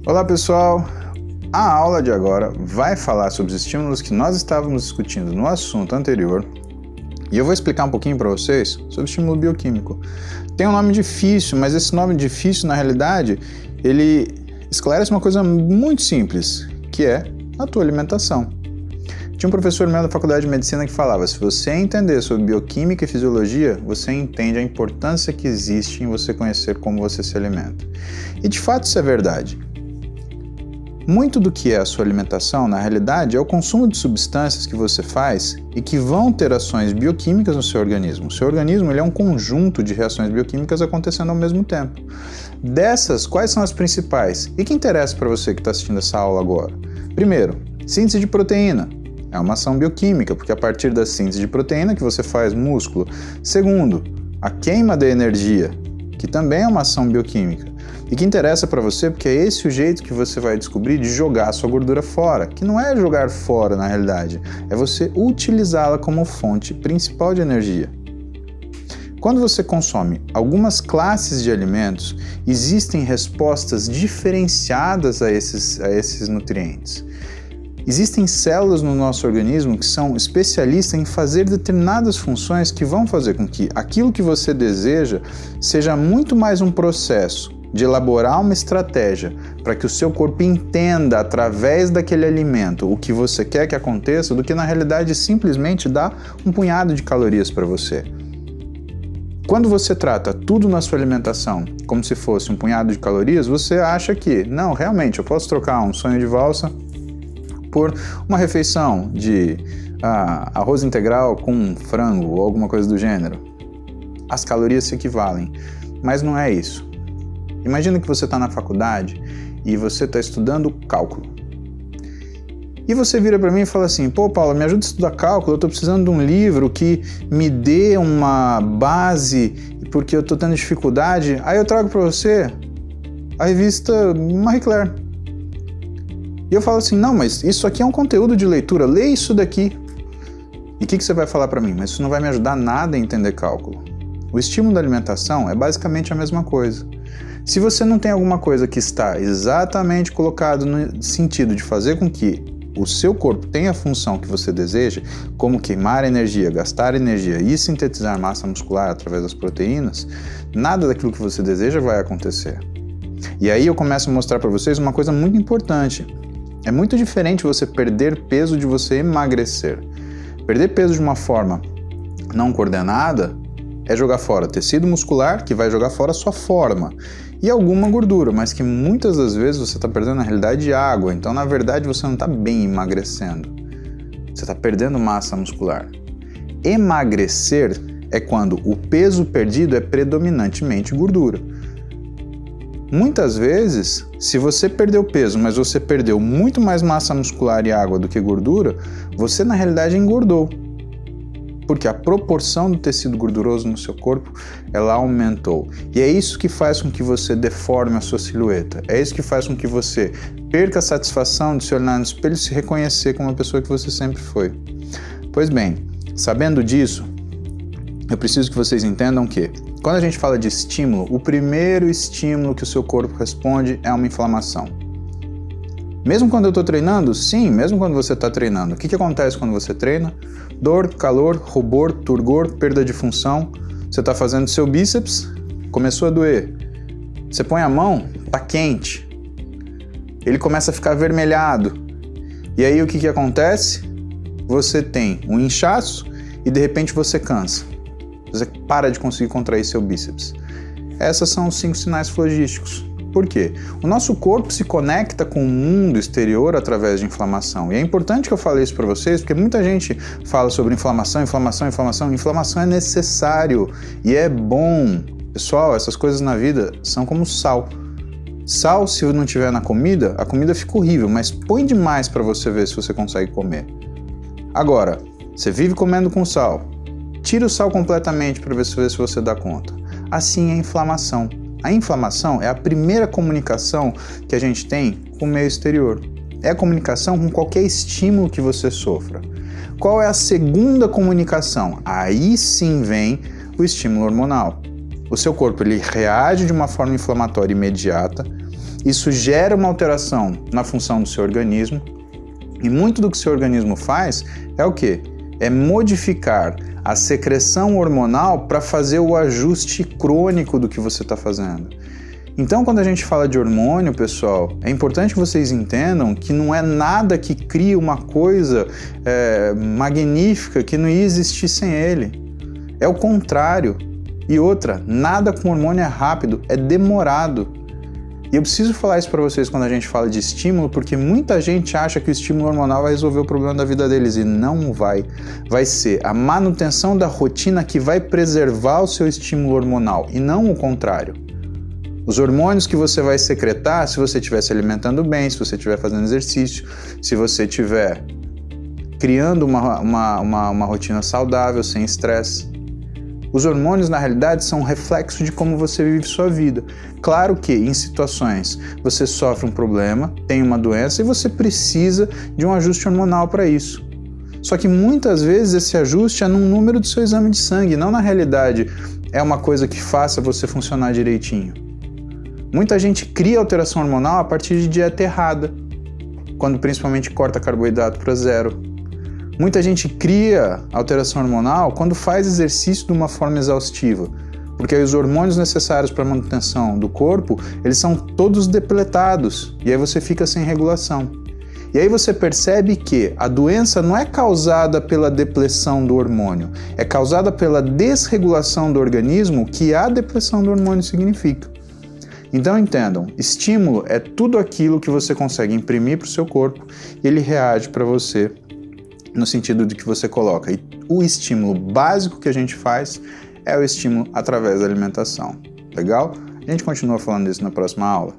Olá pessoal, a aula de agora vai falar sobre os estímulos que nós estávamos discutindo no assunto anterior e eu vou explicar um pouquinho para vocês sobre o estímulo bioquímico. Tem um nome difícil, mas esse nome difícil na realidade ele esclarece uma coisa muito simples, que é a tua alimentação. Tinha um professor meu da faculdade de medicina que falava: se você entender sobre bioquímica e fisiologia, você entende a importância que existe em você conhecer como você se alimenta. E de fato isso é verdade. Muito do que é a sua alimentação, na realidade, é o consumo de substâncias que você faz e que vão ter ações bioquímicas no seu organismo. O seu organismo ele é um conjunto de reações bioquímicas acontecendo ao mesmo tempo. Dessas, quais são as principais? E que interessa para você que está assistindo essa aula agora? Primeiro, síntese de proteína. É uma ação bioquímica, porque é a partir da síntese de proteína que você faz músculo. Segundo, a queima da energia, que também é uma ação bioquímica. E que interessa para você porque é esse o jeito que você vai descobrir de jogar a sua gordura fora, que não é jogar fora na realidade, é você utilizá-la como fonte principal de energia. Quando você consome algumas classes de alimentos, existem respostas diferenciadas a esses nutrientes. Existem células no nosso organismo que são especialistas em fazer determinadas funções que vão fazer com que aquilo que você deseja seja muito mais um processo de elaborar uma estratégia para que o seu corpo entenda através daquele alimento o que você quer que aconteça, do que na realidade simplesmente dar um punhado de calorias para você. Quando você trata tudo na sua alimentação como se fosse um punhado de calorias, você acha que, não, realmente, eu posso trocar um sonho de valsa por uma refeição de arroz integral com frango ou alguma coisa do gênero. As calorias se equivalem, mas não é isso. Imagina que você está na faculdade e você está estudando cálculo. E você vira para mim e fala assim: pô, Paulo, me ajuda a estudar cálculo, eu estou precisando de um livro que me dê uma base porque eu estou tendo dificuldade. Aí eu trago para você a revista Marie Claire. E eu falo assim: não, mas isso aqui é um conteúdo de leitura, lê isso daqui. E o que você vai falar para mim? Mas isso não vai me ajudar nada a entender cálculo. O estímulo da alimentação é basicamente a mesma coisa. Se você não tem alguma coisa que está exatamente colocado no sentido de fazer com que o seu corpo tenha a função que você deseja, como queimar energia, gastar energia e sintetizar massa muscular através das proteínas, nada daquilo que você deseja vai acontecer. E aí eu começo a mostrar para vocês uma coisa muito importante. É muito diferente você perder peso de você emagrecer. Perder peso de uma forma não coordenada é jogar fora tecido muscular, que vai jogar fora a sua forma, e alguma gordura, mas que muitas das vezes você está perdendo na realidade água, então na verdade você não está bem emagrecendo, você está perdendo massa muscular. Emagrecer é quando o peso perdido é predominantemente gordura. Muitas vezes, se você perdeu peso, mas você perdeu muito mais massa muscular e água do que gordura, você na realidade engordou. Porque a proporção do tecido gorduroso no seu corpo, ela aumentou. E é isso que faz com que você deforme a sua silhueta. É isso que faz com que você perca a satisfação de se olhar no espelho e se reconhecer como a pessoa que você sempre foi. Pois bem, sabendo disso, eu preciso que vocês entendam que, quando a gente fala de estímulo, o primeiro estímulo que o seu corpo responde é uma inflamação. Mesmo quando eu estou treinando? Sim, mesmo quando você está treinando. O que acontece quando você treina? Dor, calor, rubor, turgor, perda de função. Você está fazendo seu bíceps, começou a doer. Você põe a mão, está quente. Ele começa a ficar avermelhado. E aí o que acontece? Você tem um inchaço e de repente você cansa. Você para de conseguir contrair seu bíceps. Esses são os 5 sinais flogísticos. Por quê? O nosso corpo se conecta com o mundo exterior através de inflamação. E é importante que eu fale isso para vocês, porque muita gente fala sobre inflamação. Inflamação é necessário e é bom. Pessoal, essas coisas na vida são como sal. Sal, se não tiver na comida, a comida fica horrível, mas põe demais para você ver se você consegue comer. Agora, você vive comendo com sal. Tira o sal completamente para ver se você dá conta. Assim é a inflamação. A inflamação é a primeira comunicação que a gente tem com o meio exterior. É a comunicação com qualquer estímulo que você sofra. Qual é a segunda comunicação? Aí sim vem o estímulo hormonal. O seu corpo ele reage de uma forma inflamatória imediata Isso gera uma alteração na função do seu organismo, e muito do que o seu organismo faz é o quê? É modificar a secreção hormonal para fazer o ajuste crônico do que você está fazendo. Então, quando a gente fala de hormônio, pessoal, é importante que vocês entendam que não é nada que cria uma coisa magnífica que não ia existir sem ele. É o contrário. E outra, nada com hormônio é rápido, é demorado. E eu preciso falar isso para vocês quando a gente fala de estímulo, porque muita gente acha que o estímulo hormonal vai resolver o problema da vida deles, e não vai. Vai ser a manutenção da rotina que vai preservar o seu estímulo hormonal, e não o contrário. Os hormônios que você vai secretar, se você estiver se alimentando bem, se você estiver fazendo exercício, se você estiver criando uma rotina saudável, sem estresse. Os hormônios, na realidade, são um reflexo de como você vive sua vida. Claro que, em situações, você sofre um problema, tem uma doença e você precisa de um ajuste hormonal para isso. Só que muitas vezes esse ajuste é num número do seu exame de sangue, não na realidade é uma coisa que faça você funcionar direitinho. Muita gente cria alteração hormonal a partir de dieta errada, quando principalmente corta carboidrato para zero. Muita gente cria alteração hormonal quando faz exercício de uma forma exaustiva, porque aí os hormônios necessários para a manutenção do corpo, eles são todos depletados, e aí você fica sem regulação. E aí você percebe que a doença não é causada pela depleção do hormônio, é causada pela desregulação do organismo que a depleção do hormônio significa. Então entendam, estímulo é tudo aquilo que você consegue imprimir para o seu corpo e ele reage para você no sentido de que você coloca. E o estímulo básico que a gente faz é o estímulo através da alimentação. Legal? A gente continua falando disso na próxima aula.